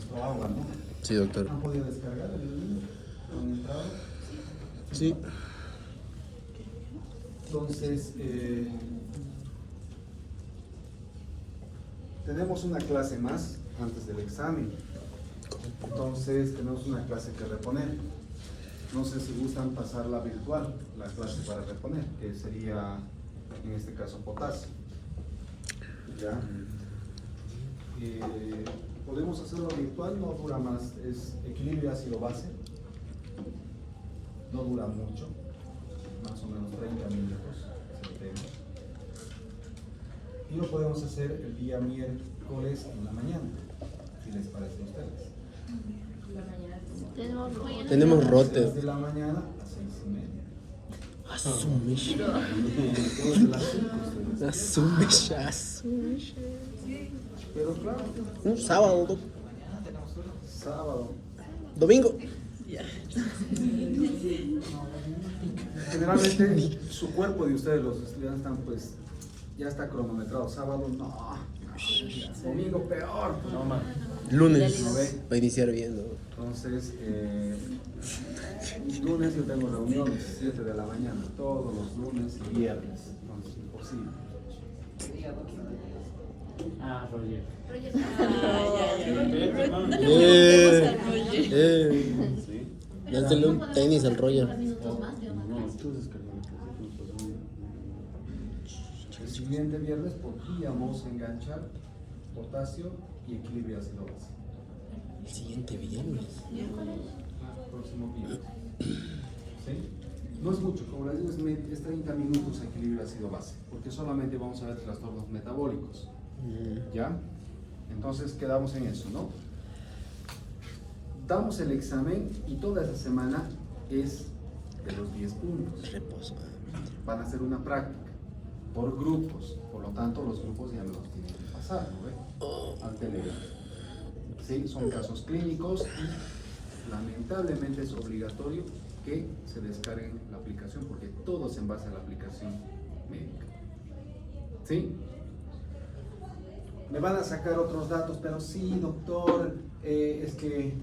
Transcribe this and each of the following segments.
suministró agua, ¿no? Sí, doctor. ¿Han podido descargar el ¿Han entrado? Sí. Entonces, tenemos una clase más antes del examen. Entonces, tenemos una clase que reponer. No sé si gustan pasarla virtual, la clase para reponer, que sería, en este caso, potasio. ¿Ya? Podemos hacerlo virtual, no dura más, es equilibrio ácido-base. No dura mucho, más o menos 30 minutos es el tema. Y lo podemos hacer el día miércoles en la mañana, si les parece a ustedes. Tenemos rote. Desde la mañana a 6:30. Asumish. Todos de las 5 ustedes. Asumish. Pero claro, Un sábado, sábado. domingo. Generalmente su cuerpo de ustedes, los estudiantes, están pues, ya está cronometrado. Sábado no. Domingo peor. No, man. Lunes. ¿No ve? Va a iniciar bien, ¿no? Entonces, lunes yo tengo reuniones 7 de la mañana, todos los lunes y viernes. Entonces, imposible. Ah, Roger. Dásele un tenis al Roger. El siguiente viernes podríamos enganchar potasio y equilibrio ácido-base. El siguiente viernes. Próximo viernes. ¿Sí? No es mucho, como les digo, es 30 minutos equilibrio ácido-base, porque solamente vamos a ver trastornos metabólicos. ¿Ya? Entonces quedamos en eso, ¿no? Damos el examen y toda esa semana es de los 10 puntos. Reposo. Van a hacer una práctica por grupos, por lo tanto los grupos ya me los tienen que pasar, ¿no ve? Al Telegram. Sí, son casos clínicos y lamentablemente es obligatorio que se descarguen la aplicación porque todo es en base a la aplicación médica. ¿Sí? Me van a sacar otros datos, pero sí, doctor, es que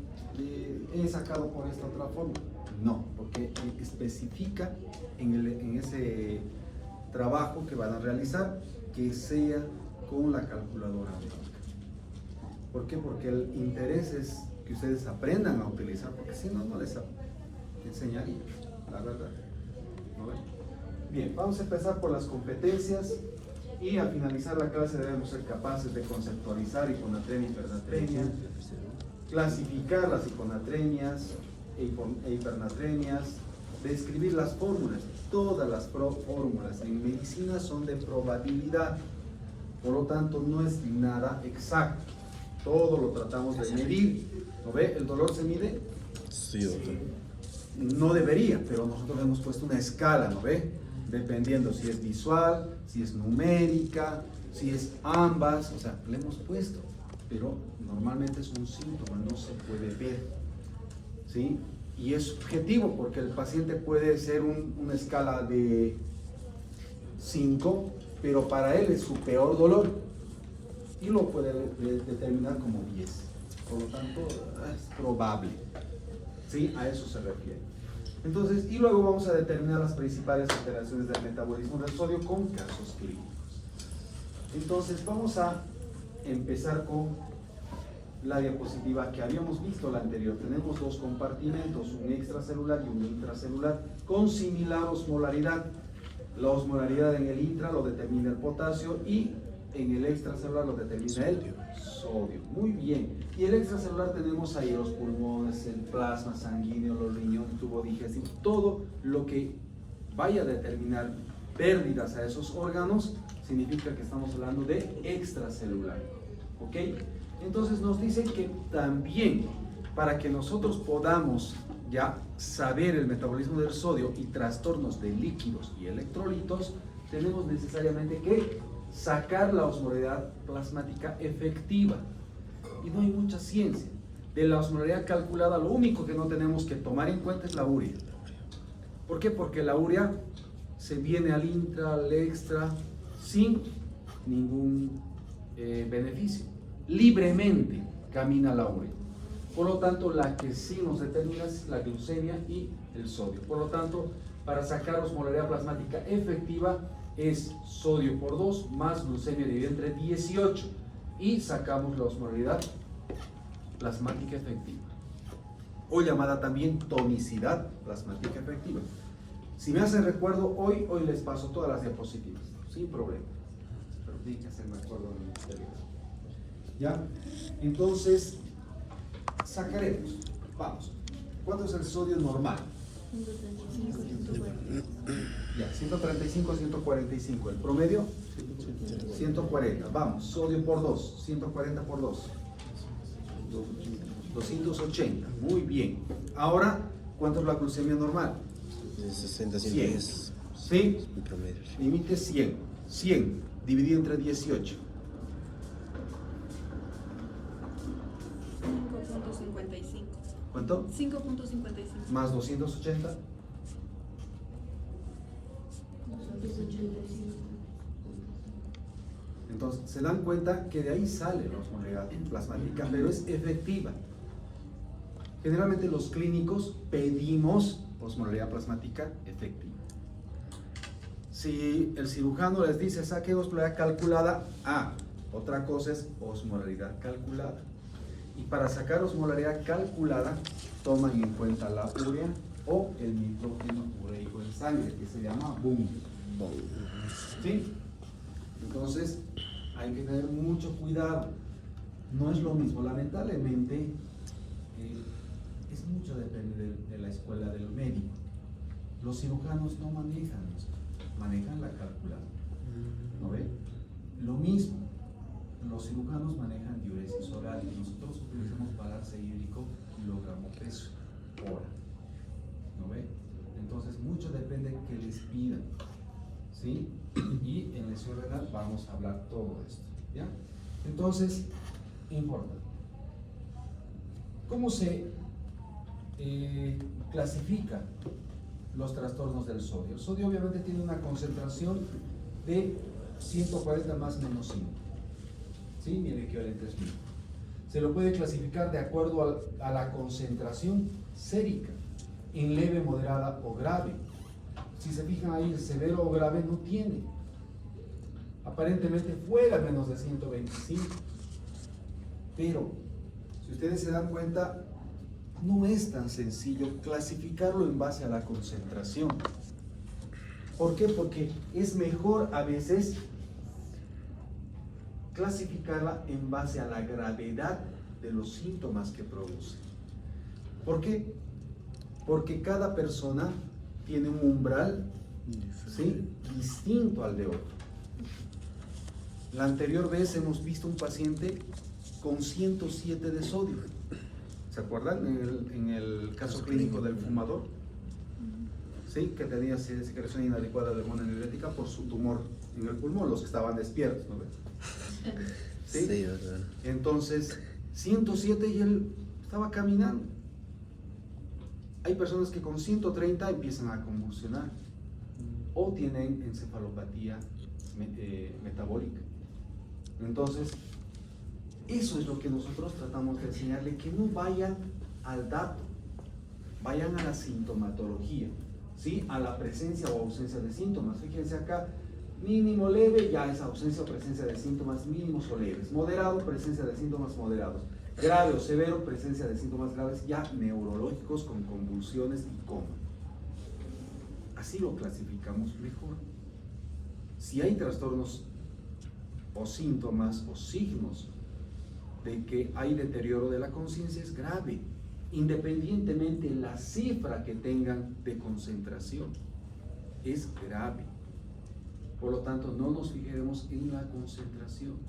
he sacado por esta otra forma. No, porque especifica en ese trabajo que van a realizar que sea con la calculadora médica. ¿Por qué? Porque el interés es que ustedes aprendan a utilizar, porque si no, no les enseñaría, la verdad. ¿No ven? Bien, vamos a empezar por las competencias. Y al finalizar la clase debemos ser capaces de conceptualizar hiponatremia y hipernatremia, clasificar las hiponatremias e hipernatremias, describir las fórmulas. Todas las fórmulas en medicina son de probabilidad, por lo tanto no es nada exacto. Todo lo tratamos de medir. ¿No ve? ¿El dolor se mide? Sí, doctor. No debería, pero nosotros le hemos puesto una escala, ¿no ve? Dependiendo si es visual, si es numérica, si es ambas, o sea, le hemos puesto, pero normalmente es un síntoma, no se puede ver, ¿sí? Y es subjetivo porque el paciente puede ser una escala de 5, pero para él es su peor dolor y lo puede determinar como 10, por lo tanto es probable, ¿sí? A eso se refiere. Entonces, y luego vamos a determinar las principales alteraciones del metabolismo del sodio con casos clínicos. Entonces, vamos a empezar con la diapositiva que habíamos visto la anterior. Tenemos dos compartimentos, un extracelular y un intracelular, con similar osmolaridad. La osmolaridad en el intra lo determina el potasio y en el extracelular lo determina el sodio. Muy bien. Y el extracelular tenemos ahí los pulmones, el plasma sanguíneo, los riñones, tubo digestivo, todo lo que vaya a determinar pérdidas a esos órganos significa que estamos hablando de extracelular. ¿Ok? Entonces nos dicen que también para que nosotros podamos ya saber el metabolismo del sodio y trastornos de líquidos y electrolitos, tenemos necesariamente que sacar la osmolaridad plasmática efectiva. Y no hay mucha ciencia. De la osmolaridad calculada, lo único que no tenemos que tomar en cuenta es la urea. ¿Por qué? Porque la urea se viene al intra, al extra, sin ningún beneficio. Libremente camina la urea. Por lo tanto, la que sí nos determina es la glucemia y el sodio. Por lo tanto, para sacar osmolaridad plasmática efectiva es sodio por 2 más glucemia dividida entre 18 y sacamos la osmolaridad plasmática efectiva, o llamada también tonicidad plasmática efectiva. Si me hacen recuerdo, hoy les paso todas las diapositivas, sin problema. Pero tienen que hacerme acuerdo en el exterior. ¿Ya? Entonces, sacaremos. Vamos. ¿Cuánto es el sodio normal? 135, 140. Ya, 135, 145. ¿El promedio? 140. Vamos, sodio por 2. 140 por 2. 280. Muy bien. Ahora, ¿cuánto es la glucemia normal? 60, 100. 110. ¿Sí? Mi promedio. Límite 100. 100 dividido entre 18. 5.55. ¿Cuánto? 5.55. Más 280. 285. Entonces, se dan cuenta que de ahí sale la osmolaridad plasmática, pero es efectiva. Generalmente los clínicos pedimos osmolaridad plasmática efectiva. Si el cirujano les dice saque osmolaridad calculada, otra cosa es osmolaridad calculada. Y para sacar osmolaridad calculada, toman en cuenta la urea o el nitrógeno ureico en sangre, que se llama BUN. ¿Sí? Entonces, hay que tener mucho cuidado. No es lo mismo, lamentablemente, es mucho depende de la escuela del médico. Los cirujanos no manejan eso, manejan la calculada. ¿No ve? Lo mismo, los cirujanos manejan diuresis oral y nosotros utilizamos balance hídrico kilogramo peso hora. ¿No ve? Entonces, mucho depende que les pidan. ¿Sí? Y en lesión renal vamos a hablar todo esto, ¿ya? Entonces, importante. ¿Cómo se clasifica los trastornos del sodio? El sodio obviamente tiene una concentración de 140 más menos 5, ¿sí? Mi equivalente es 1000. Se lo puede clasificar de acuerdo a la concentración sérica, en leve, moderada o grave. Si se fijan ahí, el severo o grave no tiene. Aparentemente fuera menos de 125. Pero, si ustedes se dan cuenta, no es tan sencillo clasificarlo en base a la concentración. ¿Por qué? Porque es mejor a veces clasificarla en base a la gravedad de los síntomas que produce. ¿Por qué? Porque cada persona tiene un umbral, ¿sí?, distinto al de otro. La anterior vez hemos visto un paciente con 107 de sodio. ¿Se acuerdan? En el caso clínico del fumador, ¿sí?, que tenía secreción inadecuada de hormona diurética por su tumor en el pulmón, los que estaban despiertos, ¿no ves? ¿Sí? Sí, verdad. Entonces, 107 y él estaba caminando. Hay personas que con 130 empiezan a convulsionar o tienen encefalopatía metabólica. Entonces, eso es lo que nosotros tratamos de enseñarle, que no vayan al dato, vayan a la sintomatología, ¿sí?, a la presencia o ausencia de síntomas. Fíjense acá, mínimo leve, ya es ausencia o presencia de síntomas mínimos o leves. Moderado, presencia de síntomas moderados. Grave o severo, presencia de síntomas graves ya neurológicos con convulsiones y coma. Así lo clasificamos mejor. Si hay trastornos o síntomas o signos de que hay deterioro de la conciencia, es grave, independientemente la cifra que tengan de concentración, es grave. Por lo tanto, no nos fijaremos en la concentración.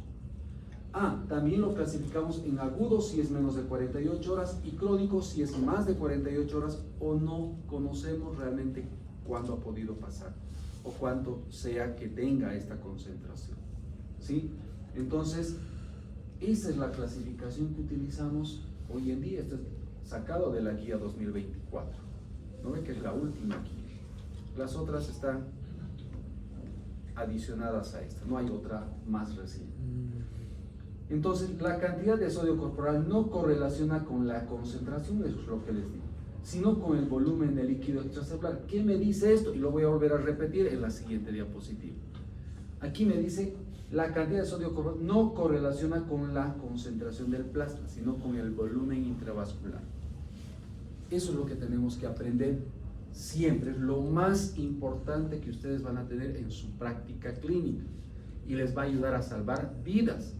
También lo clasificamos en agudo si es menos de 48 horas y crónico si es más de 48 horas o no conocemos realmente cuándo ha podido pasar o cuánto sea que tenga esta concentración, ¿sí? Entonces, esa es la clasificación que utilizamos hoy en día. Esto es sacado de la guía 2024, ¿no ve? Que es la última guía. Las otras están adicionadas a esta, no hay otra más reciente. Entonces, la cantidad de sodio corporal no correlaciona con la concentración, eso es lo que les digo, sino con el volumen de líquido extracelular. ¿Qué me dice esto? Y lo voy a volver a repetir en la siguiente diapositiva. Aquí me dice, la cantidad de sodio corporal no correlaciona con la concentración del plasma, sino con el volumen intravascular. Eso es lo que tenemos que aprender siempre, es lo más importante que ustedes van a tener en su práctica clínica y les va a ayudar a salvar vidas,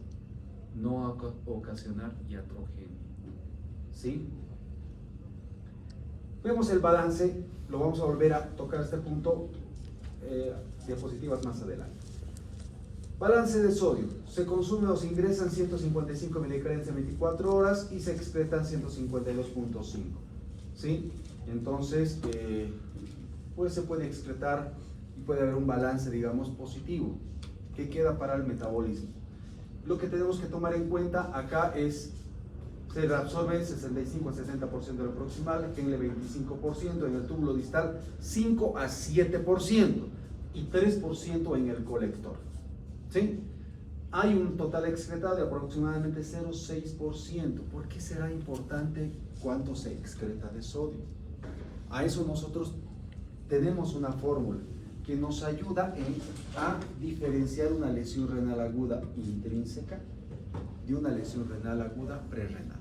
no a ocasionar iatrogenia. ¿Sí? Vemos el balance, lo vamos a volver a tocar este punto, diapositivas más adelante. Balance de sodio, se consume o se ingresan 155 miligramos en 24 horas y se excretan 152.5. ¿Sí? Entonces, pues se puede excretar y puede haber un balance, digamos, positivo, que queda para el metabolismo. Lo que tenemos que tomar en cuenta acá es, se reabsorbe 65 a 60% de lo proximal, en el 25%, en el túbulo distal 5 a 7% y 3% en el colector. ¿Sí? Hay un total excretado de aproximadamente 0,6%. ¿Por qué será importante cuánto se excreta de sodio? A eso nosotros tenemos una fórmula que nos ayuda a diferenciar una lesión renal aguda intrínseca de una lesión renal aguda prerrenal.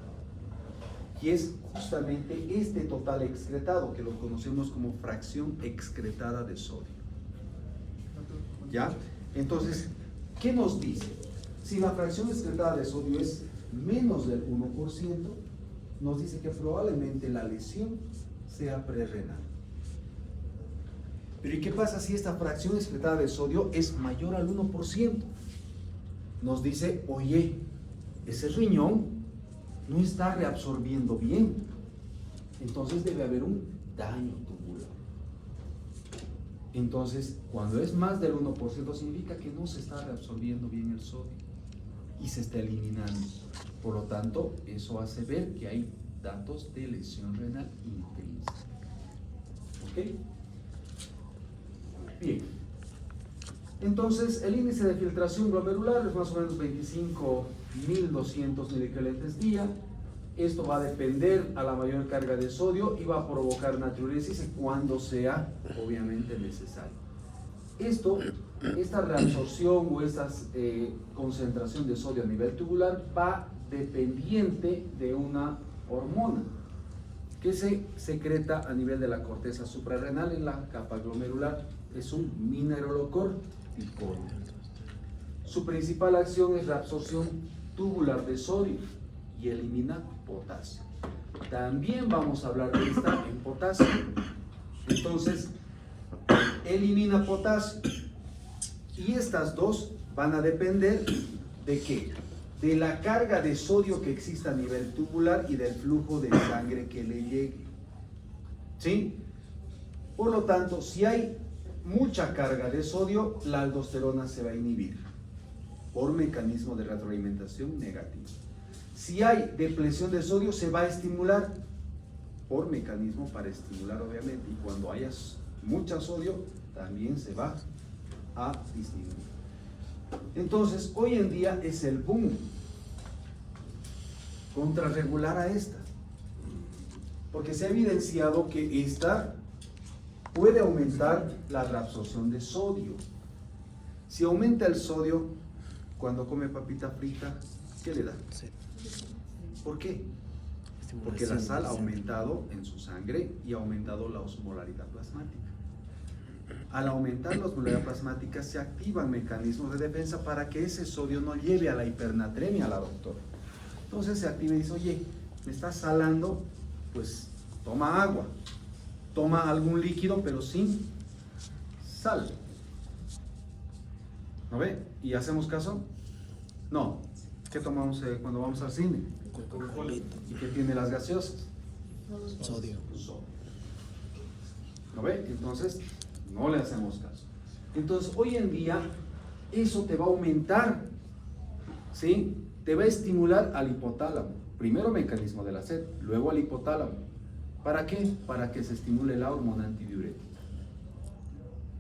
Y es justamente este total excretado que lo conocemos como fracción excretada de sodio. ¿Ya? Entonces, ¿qué nos dice? Si la fracción excretada de sodio es menos del 1%, nos dice que probablemente la lesión sea prerrenal. Pero ¿y qué pasa si esta fracción excretada de sodio es mayor al 1%? Nos dice, oye, ese riñón no está reabsorbiendo bien, entonces debe haber un daño tubular. Entonces, cuando es más del 1% significa que no se está reabsorbiendo bien el sodio y se está eliminando. Por lo tanto, eso hace ver que hay datos de lesión renal intrínseca. ¿Ok? Bien. Entonces, el índice de filtración glomerular es más o menos 25.200 miliqueletes día. Esto va a depender a la mayor carga de sodio y va a provocar natriuresis cuando sea obviamente necesario. Esta reabsorción o esta concentración de sodio a nivel tubular va dependiente de una hormona que se secreta a nivel de la corteza suprarrenal en la capa glomerular. Es un mineralocorticoide. Su principal acción es la absorción tubular de sodio y elimina potasio. También vamos a hablar de esta en potasio. Entonces, elimina potasio. Y estas dos van a depender ¿de qué? De la carga de sodio que exista a nivel tubular y del flujo de sangre que le llegue. ¿Sí? Por lo tanto, si hay mucha carga de sodio, la aldosterona se va a inhibir por mecanismo de retroalimentación negativo. Si hay depresión de sodio, se va a estimular por mecanismo para estimular, obviamente, y cuando haya mucha sodio, también se va a disminuir. Entonces, hoy en día es el boom contrarregular a esta, porque se ha evidenciado que esta puede aumentar la reabsorción de sodio. Si aumenta el sodio cuando come papita frita, ¿qué le da? ¿Por qué? Porque la sal ha aumentado en su sangre y ha aumentado la osmolaridad plasmática. Al aumentar la osmolaridad plasmática se activan mecanismos de defensa para que ese sodio no lleve a la hipernatremia a la doctora. Entonces se activa y dice, oye, me estás salando, pues toma agua, toma algún líquido pero sin sal. ¿No ve? ¿Y hacemos caso? No. ¿Qué tomamos cuando vamos al cine? ¿Y qué tiene las gaseosas? Sodio. ¿No ve? Entonces, no le hacemos caso. Entonces, hoy en día, eso te va a aumentar, ¿sí? Te va a estimular al hipotálamo. Primero mecanismo de la sed, luego al hipotálamo. ¿Para qué? Para que se estimule la hormona antidiurética.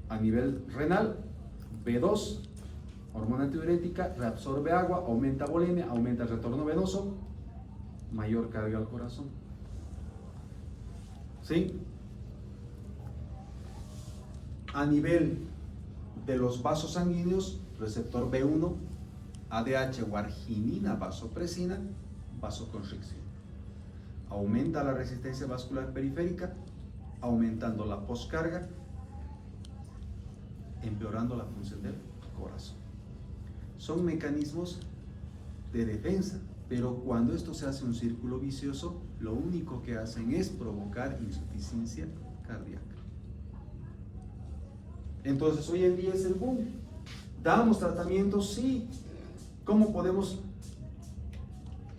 A nivel renal, B2 Hormona antidiurética reabsorbe agua, aumenta volemia, aumenta el retorno venoso, mayor carga al corazón. ¿Sí? A nivel de los vasos sanguíneos, receptor B1, ADH o arginina, vasopresina, vasoconstricción. Aumenta la resistencia vascular periférica, aumentando la poscarga, empeorando la función del corazón. Son mecanismos de defensa, pero cuando esto se hace un círculo vicioso, lo único que hacen es provocar insuficiencia cardíaca. Entonces hoy en día es el boom. ¿Damos tratamiento? Sí. ¿Cómo podemos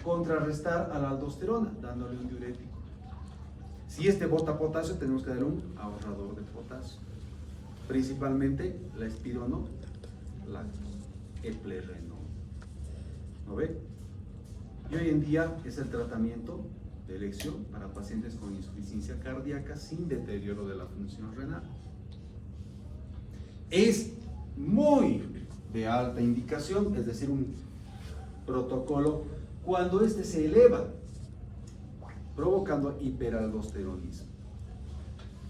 contrarrestar a la aldosterona? Dándole un diurético. Si este bota potasio, tenemos que darle un ahorrador de potasio. Principalmente la espironolactona, eplerenol. ¿No ve? Y hoy en día es el tratamiento de elección para pacientes con insuficiencia cardíaca sin deterioro de la función renal. Es muy de alta indicación, es decir, un protocolo cuando este se eleva, provocando hiperaldosteronismo.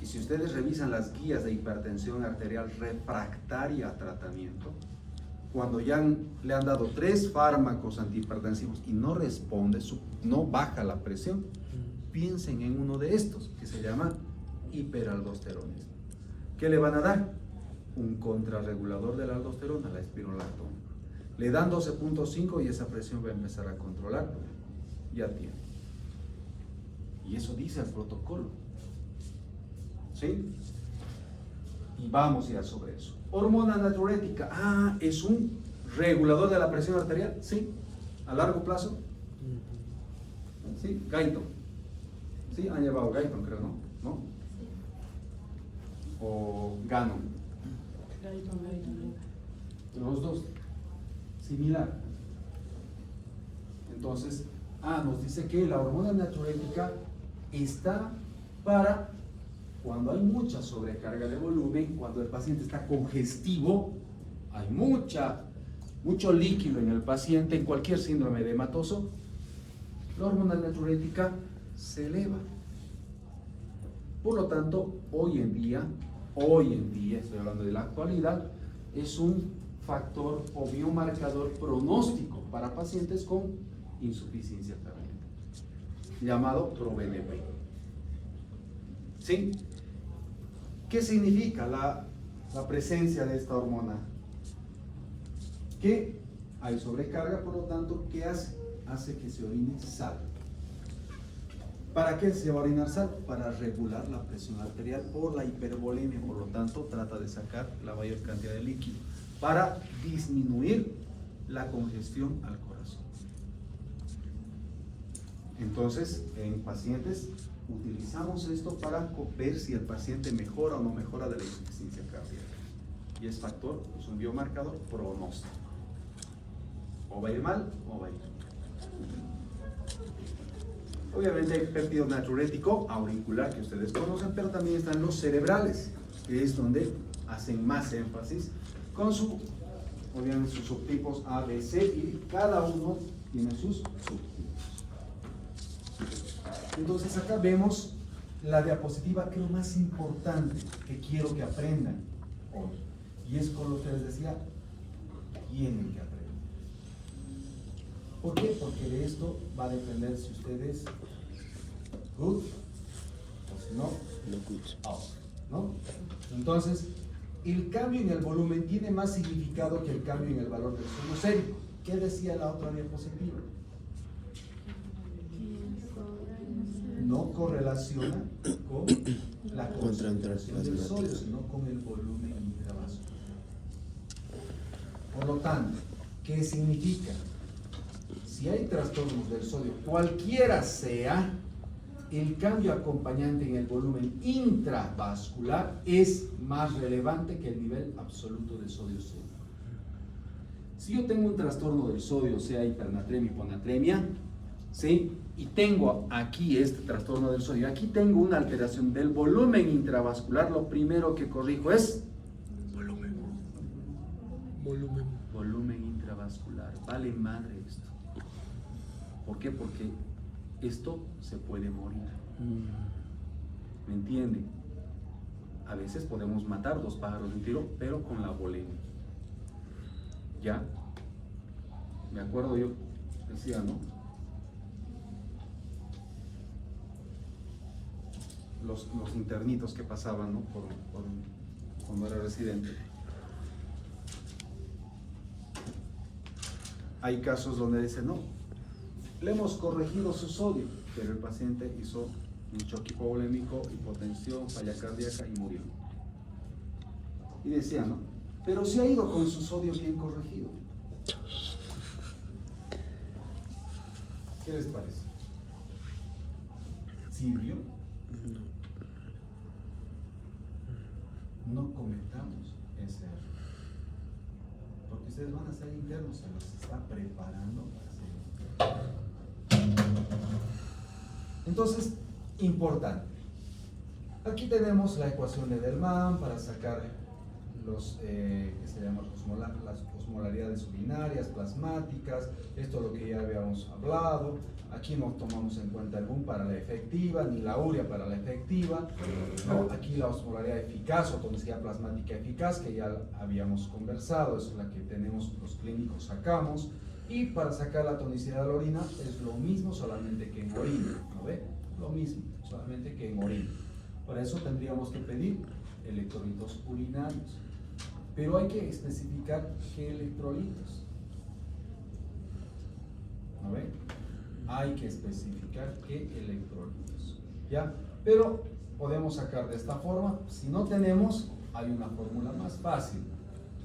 Y si ustedes revisan las guías de hipertensión arterial refractaria a tratamiento, cuando ya le han dado 3 fármacos antihipertensivos y no responde, no baja la presión, piensen en uno de estos, que se llama hiperaldosteronismo. ¿Qué le van a dar? Un contrarregulador de la aldosterona, la espironolactona. Le dan 12.5 y esa presión va a empezar a controlar. Ya tiene. Y eso dice el protocolo. ¿Sí? Y vamos ya sobre eso. Hormona natriurética. Ah, ¿es un regulador de la presión arterial? Sí. ¿A largo plazo? Sí. Gaiton. Sí, han llevado Gaiton, creo, ¿no? ¿No? O Ganon. Los dos. Similar. Entonces, nos dice que la hormona natriurética está para cuando hay mucha sobrecarga de volumen, cuando el paciente está congestivo, hay mucho líquido en el paciente, en cualquier síndrome de hematoso, la hormona natriurética se eleva. Por lo tanto, hoy en día, estoy hablando de la actualidad, es un factor o biomarcador pronóstico para pacientes con insuficiencia cardíaca, llamado ProBNP. ¿Sí? ¿Qué significa la presencia de esta hormona? Que hay sobrecarga, por lo tanto, ¿qué hace? Hace que se orine sal. ¿Para qué se va a orinar sal? Para regular la presión arterial por la hipervolemia, por lo tanto, trata de sacar la mayor cantidad de líquido para disminuir la congestión al corazón. Entonces, en pacientes utilizamos esto para ver si el paciente mejora o no mejora de la insuficiencia cardíaca. Y es factor, es un biomarcador pronóstico. O va a ir mal o va a ir bien. Obviamente hay péptido natriurético auricular que ustedes conocen, pero también están los cerebrales, que es donde hacen más énfasis con obviamente sus subtipos A, B, C, y cada uno tiene sus subtipos. Entonces acá vemos la diapositiva, creo, más importante que quiero que aprendan hoy. Y es con lo que les decía, tienen que aprender. ¿Por qué? Porque de esto va a depender si ustedes good o si no, out, ¿no? Entonces, el cambio en el volumen tiene más significado que el cambio en el valor del suelo sérico. ¿Qué decía la otra diapositiva? No correlaciona con la concentración del sodio, sino con el volumen intravascular. Por lo tanto, ¿qué significa? Si hay trastornos del sodio, cualquiera sea, el cambio acompañante en el volumen intravascular es más relevante que el nivel absoluto de sodio sérico. Si yo tengo un trastorno del sodio, sea hipernatremia, hiponatremia, ¿sí? Y tengo aquí este trastorno del sodio, aquí tengo una alteración del volumen intravascular, lo primero que corrijo es volumen cardiovascular. Vale madre esto. ¿Por qué? Porque esto se puede morir. ¿Me entiende? A veces podemos matar 2 pájaros de un tiro, pero con la volemia. ¿Ya? Me acuerdo yo, decía, ¿no? Los internitos que pasaban, ¿no? Cuando era residente. Hay casos donde dicen, no, le hemos corregido su sodio, pero el paciente hizo un choque hipovolémico, hipotensión, falla cardíaca y murió. Y decía, ¿no? Pero si ha ido con su sodio bien corregido. ¿Qué les parece? ¿Sirvió? No cometamos ese error. Porque ustedes van a ser internos, se los está preparando para ser internos. Entonces, importante. Aquí tenemos la ecuación de Delman para sacar los que se llaman las osmolaridades urinarias, plasmáticas. Esto es lo que ya habíamos hablado. Aquí no tomamos en cuenta el BUN para la efectiva, ni la urea para la efectiva, ¿no? Aquí la osmolaridad eficaz o tonicidad plasmática eficaz, que ya habíamos conversado, es la que tenemos los clínicos, sacamos. Y para sacar la tonicidad de la orina es lo mismo, solamente que en orina, ¿no ve? Lo mismo, solamente que en orina. Para eso tendríamos que pedir electrolitos urinarios. Pero hay que especificar qué electrolitos. ¿No ve? Hay que especificar qué electrolitos. ¿Ya? Pero podemos sacar de esta forma. Si no tenemos, hay una fórmula más fácil,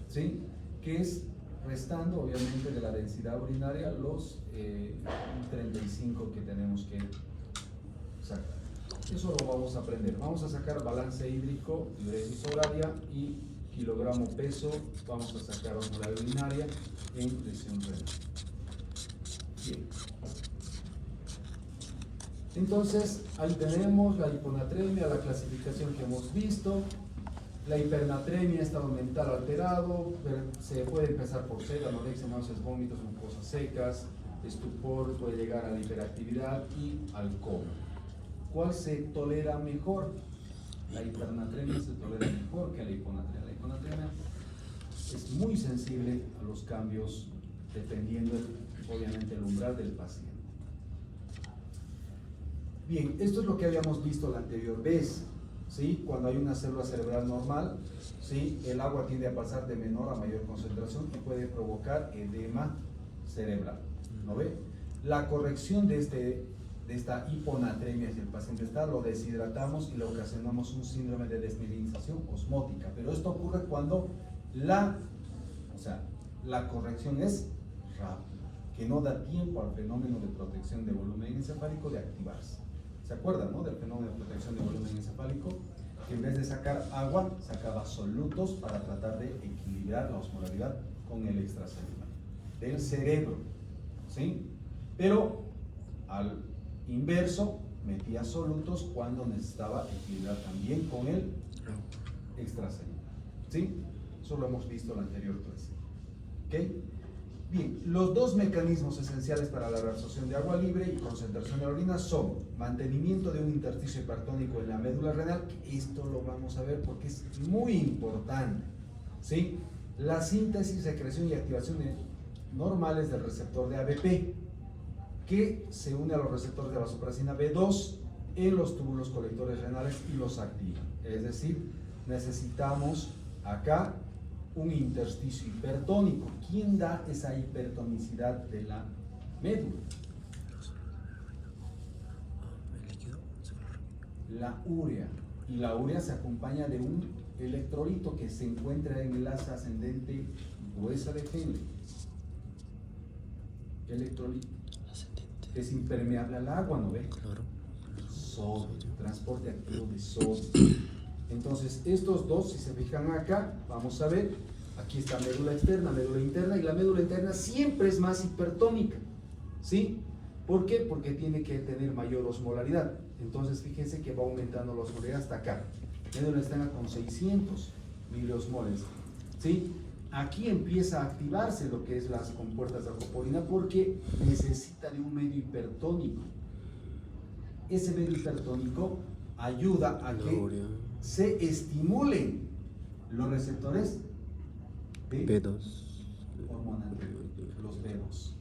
¿sí? Que es restando, obviamente, de la densidad urinaria los 35 que tenemos que sacar. Eso lo vamos a aprender. Vamos a sacar balance hídrico, diuresis horaria y kilogramo peso. Vamos a sacar osmolaridad urinaria en lesión renal. Bien. Entonces, ahí tenemos la hiponatremia, la clasificación que hemos visto. La hipernatremia, estado mental alterado, se puede empezar por sed, anorexia, náuseas, vómitos, mucosas secas, estupor, puede llegar a la hiperactividad y al coma. ¿Cuál se tolera mejor? La hipernatremia se tolera mejor que la hiponatremia. La hiponatremia es muy sensible a los cambios dependiendo, obviamente, el umbral del paciente. Bien, esto es lo que habíamos visto la anterior vez, ¿sí? Cuando hay una célula cerebral normal, ¿sí? El agua tiende a pasar de menor a mayor concentración y puede provocar edema cerebral, ¿no ve? La corrección de esta hiponatremia, si el paciente está, lo deshidratamos y le ocasionamos un síndrome de desmineralización osmótica, pero esto ocurre cuando la corrección es rápida, que no da tiempo al fenómeno de protección de volumen encefálico de activarse. ¿Se acuerdan, no? Del fenómeno de protección de volumen encefálico, que en vez de sacar agua, sacaba solutos para tratar de equilibrar la osmolaridad con el extracelular del cerebro, ¿sí? Pero al inverso, metía solutos cuando necesitaba equilibrar también con el extracelular, ¿sí? Eso lo hemos visto en la anterior clase. ¿Ok? Bien, los dos mecanismos esenciales para la reabsorción de agua libre y concentración de la orina son mantenimiento de un intersticio hipertónico en la médula renal, esto lo vamos a ver porque es muy importante, ¿sí? La síntesis, secreción y activación normales del receptor de ABP, que se une a los receptores de vasopresina B2 en los túbulos colectores renales y los activa. Es decir, necesitamos acá un intersticio hipertónico. ¿Quién da esa hipertonicidad de la médula? La urea. Y la urea se acompaña de un electrolito que se encuentra en el asa ascendente gruesa de Henle. ¿Qué electrolito? Es impermeable al agua, ¿no ve? Claro. Sodio, transporte activo de sodio. Entonces, estos dos, si se fijan acá, vamos a ver, aquí está médula externa, médula interna, y la médula interna siempre es más hipertónica, ¿sí? ¿Por qué? Porque tiene que tener mayor osmolaridad. Entonces, fíjense que va aumentando la osmolaridad hasta acá. Médula externa con 600 miliosmoles, ¿sí? aquí empieza a activarse lo que es las compuertas de aquaporina porque necesita de un medio hipertónico. Ese medio hipertónico ayuda a que se estimulen los receptores de B2. hormona antidiurética, los B2.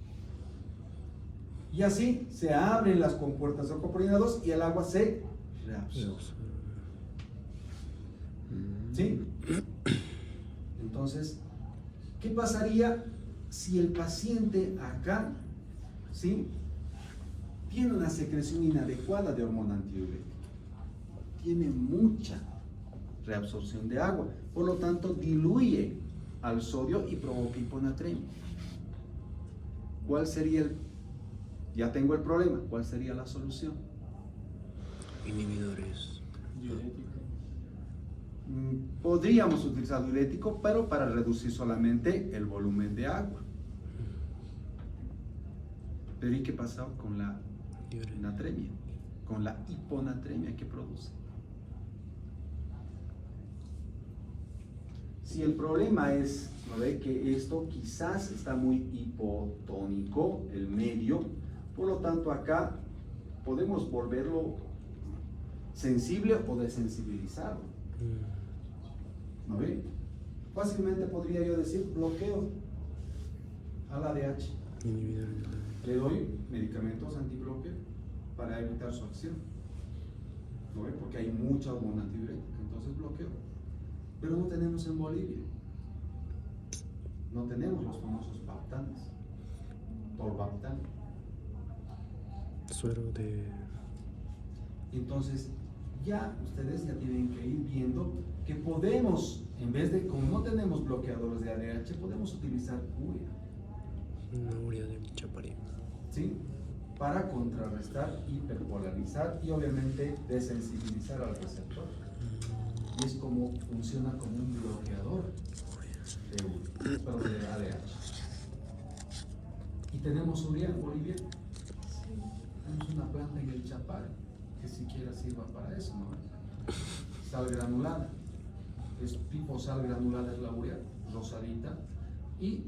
Y así se abren las compuertas de aquaporina 2 y el agua se reabsorbe. ¿Sí? Entonces, ¿qué pasaría si el paciente acá, ¿sí?, tiene una secreción inadecuada de hormona antidiurética? Tiene mucha reabsorción de agua, por lo tanto diluye al sodio y provoca hiponatremia. ¿Cuál sería ya tengo el problema, cuál sería la solución? Inhibidores. Podríamos utilizar diurético, pero para reducir solamente el volumen de agua. Pero ¿y qué pasa con la natremia? Con la hiponatremia que produce. Si el problema es, ¿no ve?, que esto quizás está muy hipotónico, el medio, por lo tanto acá podemos volverlo sensible o desensibilizarlo. ¿No ve? Fácilmente podría yo decir bloqueo al ADH. Le doy medicamentos antibloqueo para evitar su acción. ¿No ve? Porque hay mucha hormona antidiurética, entonces bloqueo. Pero no tenemos en Bolivia. No tenemos los famosos baptanes. Torbaptan. Suero de... Entonces, ustedes ya tienen que ir viendo que podemos, en vez de, como no tenemos bloqueadores de ADH, podemos utilizar urea. Una urea de chaparín. ¿Sí? Para contrarrestar, hiperpolarizar y obviamente desensibilizar al receptor. Y es como funciona como un bloqueador de ADH. ¿Y tenemos urea en Bolivia? Sí. Tenemos una planta en el Chapare que siquiera sirva para eso, ¿no? Sal granulada. Es tipo sal granulada, es la urea, rosadita. Y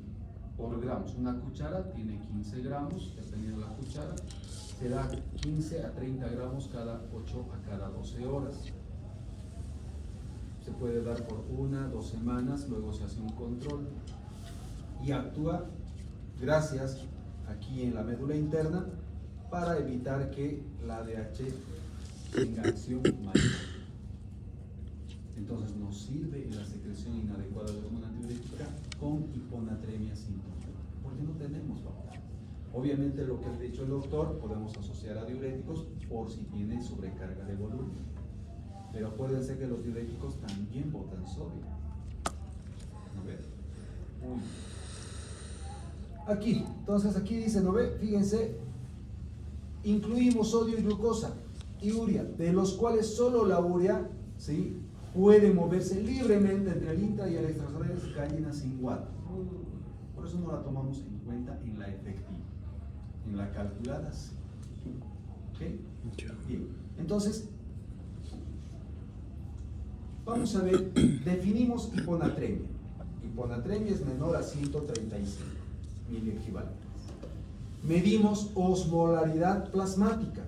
por gramos, una cuchara tiene 15 gramos, dependiendo de la cuchara, se da 15 a 30 gramos cada 8 a cada 12 horas. Se puede dar por 1, 2 semanas, luego se hace un control y actúa, gracias, aquí en la médula interna para evitar que la ADH tenga acción mayor. Entonces nos sirve en la secreción inadecuada de hormona antidiurética con hiponatremia sintomática, porque no tenemos baptanes. Obviamente lo que ha dicho el doctor podemos asociar a diuréticos por si tiene sobrecarga de volumen. Pero acuérdense que los diuréticos también botan sodio. ¿No ve? Aquí, entonces aquí dice, ¿no ve? Fíjense, incluimos sodio y glucosa y urea, de los cuales solo la urea, ¿sí?, puede moverse libremente entre el intra y el extracelular gallina sin guata. Por eso no la tomamos en cuenta en la efectiva. En la calculada sí. ¿Ok? Bien, entonces vamos a ver, definimos hiponatremia. Hiponatremia es menor a 135 miliequivalentes. Medimos osmolaridad plasmática.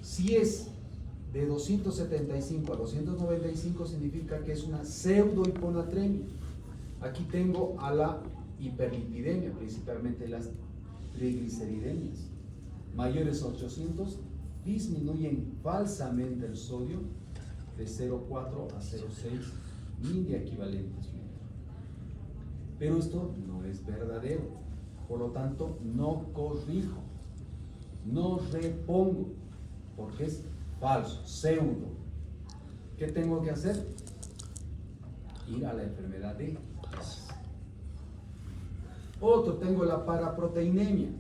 Si es de 275 a 295 significa que es una pseudohiponatremia. Aquí tengo a la hiperlipidemia, principalmente las trigliceridemias. Mayores a 800 disminuyen falsamente el sodio de 0,4 a 0,6 miliequivalentes. Pero esto no es verdadero, por lo tanto no corrijo, no repongo, porque es falso, pseudo. ¿Qué tengo que hacer? Ir a la enfermedad de Hess. Otro, tengo la paraproteinemia.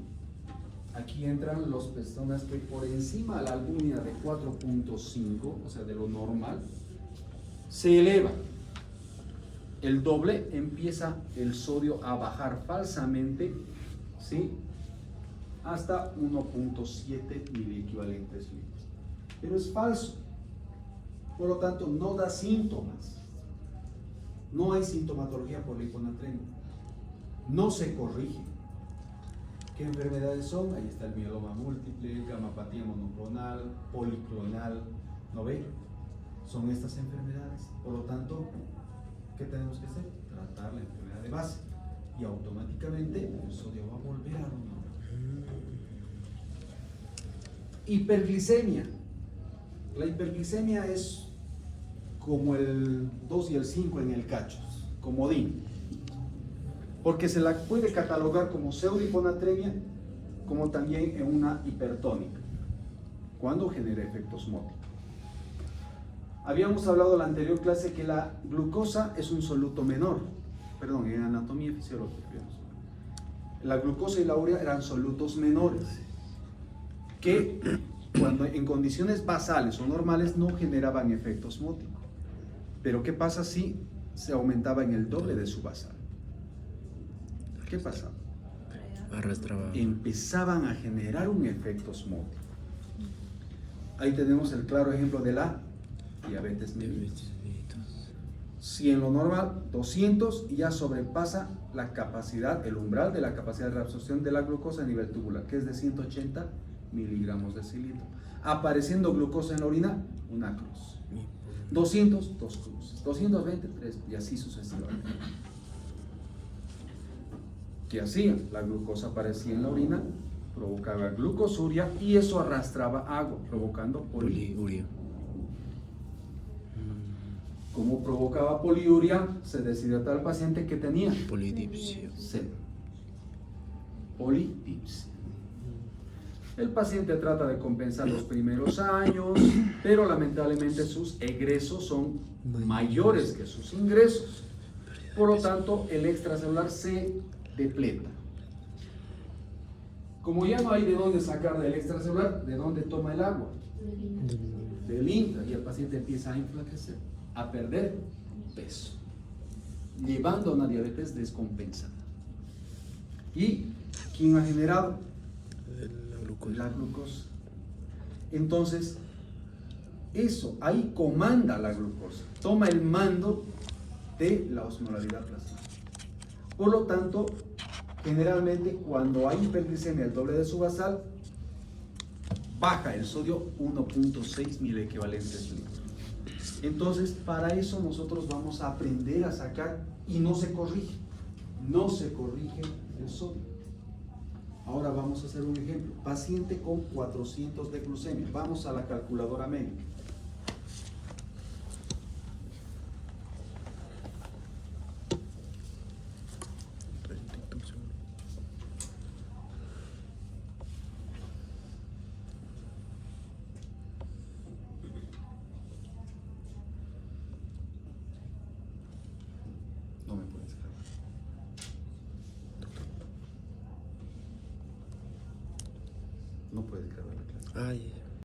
Aquí entran las personas que por encima de la albúmina de 4.5, o sea, de lo normal, se eleva. El doble, empieza el sodio a bajar falsamente, ¿sí?, hasta 1.7 miliequivalentes litros. Pero es falso, por lo tanto no da síntomas. No hay sintomatología por la hiponatremia. No se corrige. ¿Qué enfermedades son? Ahí está el mieloma múltiple, gamapatía monoclonal, policlonal. ¿No ve? Son estas enfermedades. Por lo tanto, ¿qué tenemos que hacer? Tratar la enfermedad de base. Y automáticamente el sodio va a volver a lo normal. Hiperglicemia. La hiperglicemia es como el 2 y el 5 en el cachos, comodín. Porque se la puede catalogar como pseudohiponatremia, como también en una hipertónica, cuando genera efectos móticos. Habíamos hablado en la anterior clase que la glucosa es un soluto menor, perdón, en anatomía fisiológica. La glucosa y la urea eran solutos menores, que cuando en condiciones basales o normales no generaban efectos móticos. Pero ¿qué pasa si se aumentaba en el doble de su basal? ¿Qué pasaba? Arrastraba. Empezaban a generar un efecto osmótico. Ahí tenemos el claro ejemplo de la diabetes mellitus. Si en lo normal 200 ya sobrepasa la capacidad, el umbral de la capacidad de reabsorción de la glucosa a nivel tubular, que es de 180 miligramos de cilindro. Apareciendo glucosa en la orina, una cruz. 200, dos cruces. 220, tres, y así sucesivamente. ¿Qué hacía? La glucosa aparecía en la orina, provocaba glucosuria y eso arrastraba agua, provocando poliuria. Como provocaba poliuria, se deshidrata al paciente que tenía Polidipsia. Polidipsia. El paciente trata de compensar los primeros años, pero lamentablemente sus egresos son mayores que sus ingresos. Por lo tanto, el extracelular se depleta. Como ya no hay de dónde sacar del extracelular, ¿de dónde toma el agua? Del intra, y el paciente empieza a enflaquecer, a perder peso, llevando a una diabetes descompensada. ¿Y quién ha generado? La glucosa. Entonces, eso, ahí comanda la glucosa, toma el mando de la osmolaridad plasmática. Por lo tanto, generalmente cuando hay hiperglicemia, el doble de su basal, baja el sodio 1.6 milequivalentes litros. Entonces, para eso nosotros vamos a aprender a sacar, y no se corrige el sodio. Ahora vamos a hacer un ejemplo. Paciente con 400 de glucemia. Vamos a la calculadora médica. No me puedes grabar. No puedes grabar la clase. Ay.